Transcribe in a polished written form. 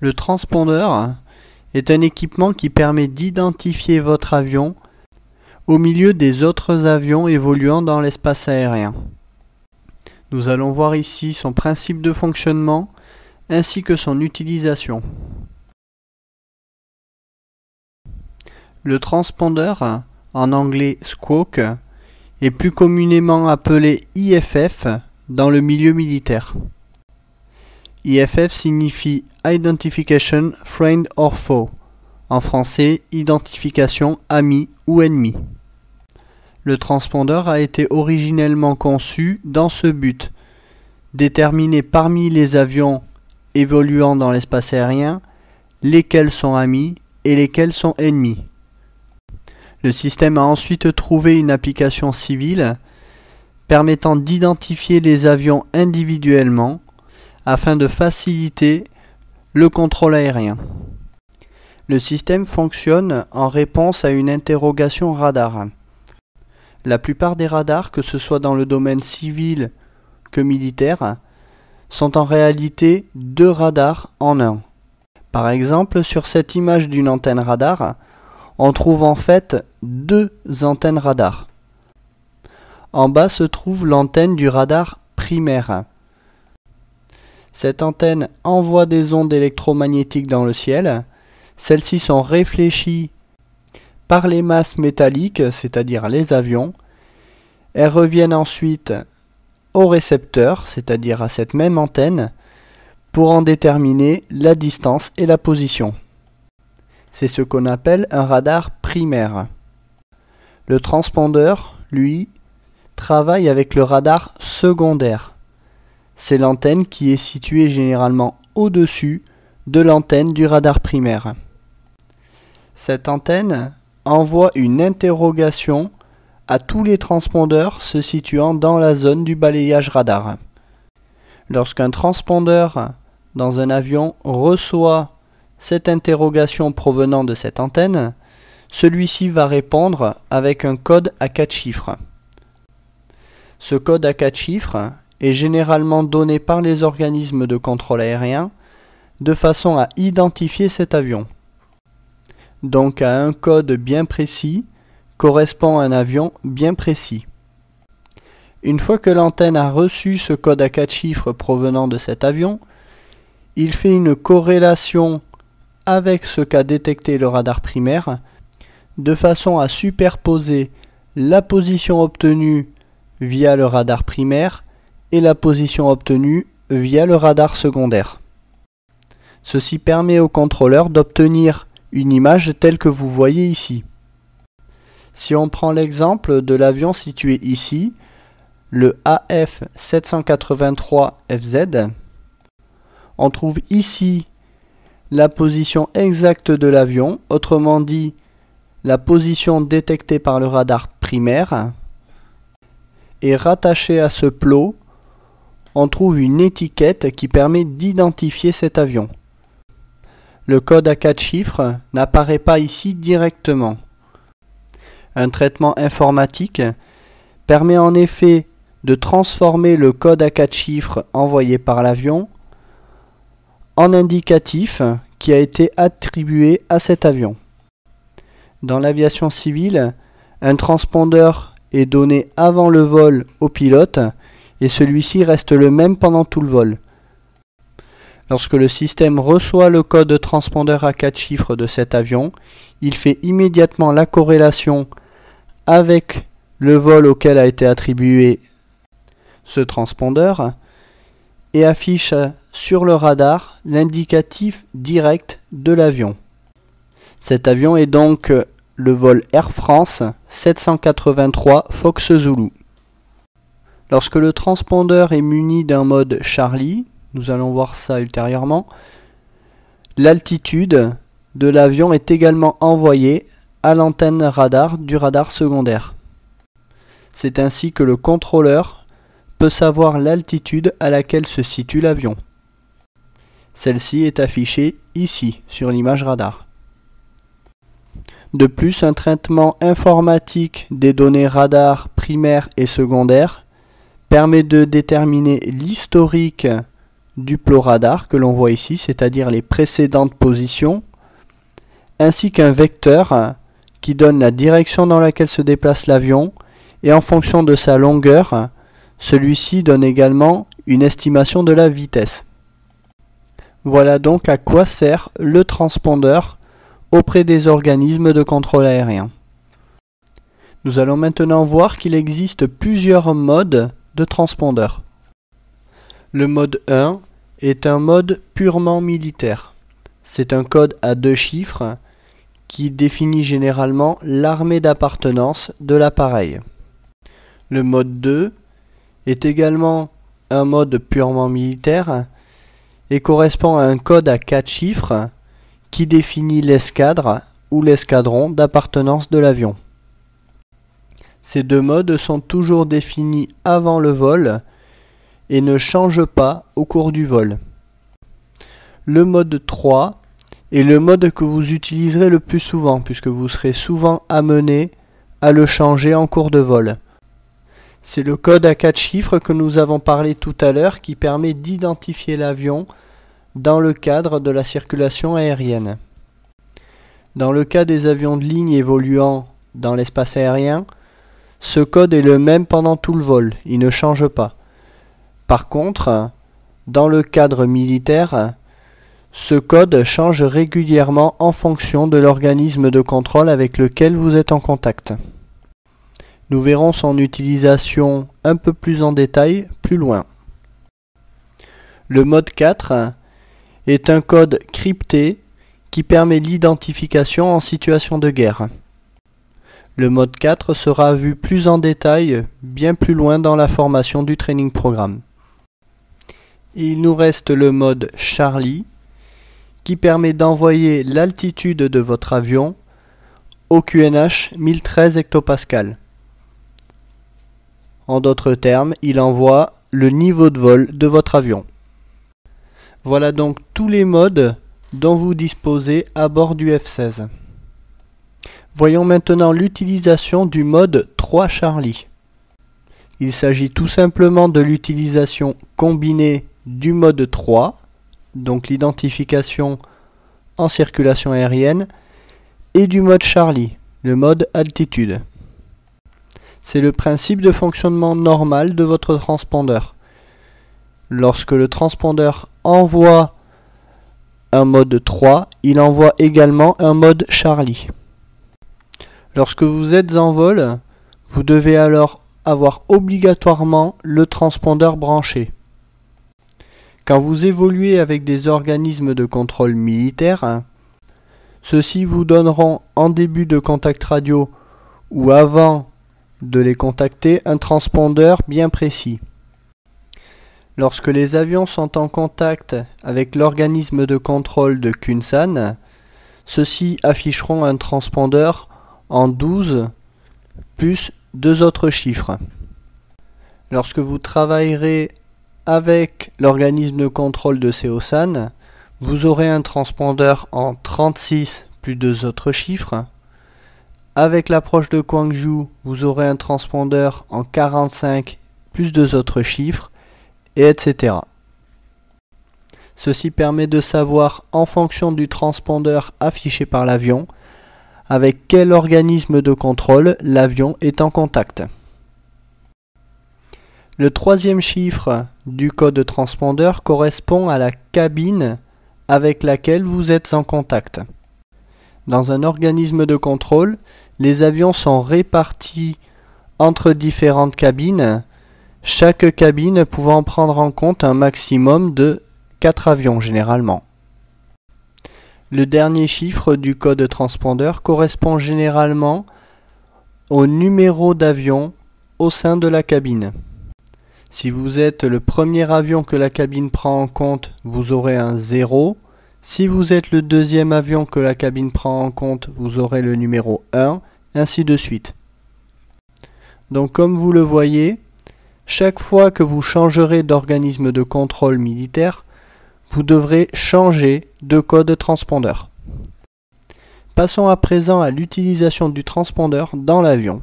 Le transpondeur est un équipement qui permet d'identifier votre avion au milieu des autres avions évoluant dans l'espace aérien. Nous allons voir ici son principe de fonctionnement ainsi que son utilisation. Le transpondeur, en anglais Squawk, est plus communément appelé IFF dans le milieu militaire. IFF signifie Identification Friend or Foe, en français identification ami ou ennemi. Le transpondeur a été originellement conçu dans ce but, déterminer parmi les avions évoluant dans l'espace aérien lesquels sont amis et lesquels sont ennemis. Le système a ensuite trouvé une application civile permettant d'identifier les avions individuellement afin de faciliter le contrôle aérien. Le système fonctionne en réponse à une interrogation radar. La plupart des radars, que ce soit dans le domaine civil que militaire, sont en réalité deux radars en un. Par exemple, sur cette image d'une antenne radar, on trouve en fait deux antennes radar. En bas se trouve l'antenne du radar primaire. Cette antenne envoie des ondes électromagnétiques dans le ciel. Celles-ci sont réfléchies par les masses métalliques, c'est-à-dire les avions. Elles reviennent ensuite au récepteur, c'est-à-dire à cette même antenne, pour en déterminer la distance et la position. C'est ce qu'on appelle un radar primaire. Le transpondeur, lui, travaille avec le radar secondaire. C'est l'antenne qui est située généralement au-dessus de l'antenne du radar primaire. Cette antenne envoie une interrogation à tous les transpondeurs se situant dans la zone du balayage radar. Lorsqu'un transpondeur dans un avion reçoit cette interrogation provenant de cette antenne, celui-ci va répondre avec un code à 4 chiffres. Ce code à 4 chiffres est généralement donné par les organismes de contrôle aérien de façon à identifier cet avion. Donc à un code bien précis correspond un avion bien précis. Une fois que l'antenne a reçu ce code à 4 chiffres provenant de cet avion, il fait une corrélation avec ce qu'a détecté le radar primaire de façon à superposer la position obtenue via le radar primaire et la position obtenue via le radar secondaire. Ceci permet au contrôleur d'obtenir une image telle que vous voyez ici. Si on prend l'exemple de l'avion situé ici, le AF783FZ, on trouve ici la position exacte de l'avion, autrement dit la position détectée par le radar primaire, et rattaché à ce plot, on trouve une étiquette qui permet d'identifier cet avion. Le code à 4 chiffres n'apparaît pas ici directement. Un traitement informatique permet en effet de transformer le code à 4 chiffres envoyé par l'avion en indicatif qui a été attribué à cet avion. Dans l'aviation civile, un transpondeur est donné avant le vol au pilote et celui-ci reste le même pendant tout le vol. Lorsque le système reçoit le code transpondeur à 4 chiffres de cet avion, il fait immédiatement la corrélation avec le vol auquel a été attribué ce transpondeur et affiche sur le radar l'indicatif direct de l'avion. Cet avion est donc le vol Air France 783 Fox Zulu. Lorsque le transpondeur est muni d'un mode Charlie, nous allons voir ça ultérieurement, l'altitude de l'avion est également envoyée à l'antenne radar du radar secondaire. C'est ainsi que le contrôleur peut savoir l'altitude à laquelle se situe l'avion. Celle-ci est affichée ici, sur l'image radar. De plus, un traitement informatique des données radar primaires et secondaires permet de déterminer l'historique du plan radar que l'on voit ici, c'est-à-dire les précédentes positions, ainsi qu'un vecteur qui donne la direction dans laquelle se déplace l'avion, et en fonction de sa longueur, celui-ci donne également une estimation de la vitesse. Voilà donc à quoi sert le transpondeur auprès des organismes de contrôle aérien. Nous allons maintenant voir qu'il existe plusieurs modes de transpondeur. Le mode 1 est un mode purement militaire. C'est un code à 2 chiffres qui définit généralement l'armée d'appartenance de l'appareil. Le mode 2 est également un mode purement militaire et correspond à un code à 4 chiffres qui définit l'escadre ou l'escadron d'appartenance de l'avion. Ces deux modes sont toujours définis avant le vol et ne changent pas au cours du vol. Le mode 3 est le mode que vous utiliserez le plus souvent puisque vous serez souvent amené à le changer en cours de vol. C'est le code à 4 chiffres que nous avons parlé tout à l'heure qui permet d'identifier l'avion dans le cadre de la circulation aérienne. Dans le cas des avions de ligne évoluant dans l'espace aérien, ce code est le même pendant tout le vol, il ne change pas. Par contre, dans le cadre militaire, ce code change régulièrement en fonction de l'organisme de contrôle avec lequel vous êtes en contact. Nous verrons son utilisation un peu plus en détail plus loin. Le mode 4 est un code crypté qui permet l'identification en situation de guerre. Le mode 4 sera vu plus en détail bien plus loin dans la formation du training programme. Et il nous reste le mode Charlie qui permet d'envoyer l'altitude de votre avion au QNH 1013 hectopascal. En d'autres termes, il envoie le niveau de vol de votre avion. Voilà donc tous les modes dont vous disposez à bord du F-16. Voyons maintenant l'utilisation du mode 3 Charlie. Il s'agit tout simplement de l'utilisation combinée du mode 3, donc l'identification en circulation aérienne, et du mode Charlie, le mode altitude. C'est le principe de fonctionnement normal de votre transpondeur. Lorsque le transpondeur envoie un mode 3, il envoie également un mode Charlie. Lorsque vous êtes en vol, vous devez alors avoir obligatoirement le transpondeur branché. Quand vous évoluez avec des organismes de contrôle militaire, ceux-ci vous donneront en début de contact radio ou avant de les contacter un transpondeur bien précis. Lorsque les avions sont en contact avec l'organisme de contrôle de Kunsan, ceux-ci afficheront un transpondeur en 12 plus 2 autres chiffres. Lorsque vous travaillerez avec l'organisme de contrôle de Seosan, vous aurez un transpondeur en 36 plus 2 autres chiffres. Avec l'approche de Gwangju, vous aurez un transpondeur en 45 plus 2 autres chiffres, et etc. Ceci permet de savoir, en fonction du transpondeur affiché par l'avion, avec quel organisme de contrôle l'avion est en contact. Le troisième chiffre du code transpondeur correspond à la cabine avec laquelle vous êtes en contact. Dans un organisme de contrôle, les avions sont répartis entre différentes cabines, chaque cabine pouvant prendre en compte un maximum de 4 avions généralement. Le dernier chiffre du code transpondeur correspond généralement au numéro d'avion au sein de la cabine. Si vous êtes le premier avion que la cabine prend en compte, vous aurez un 0. Si vous êtes le deuxième avion que la cabine prend en compte, vous aurez le numéro 1, ainsi de suite. Donc comme vous le voyez, chaque fois que vous changerez d'organisme de contrôle militaire, vous devrez changer de code transpondeur. Passons à présent à l'utilisation du transpondeur dans l'avion.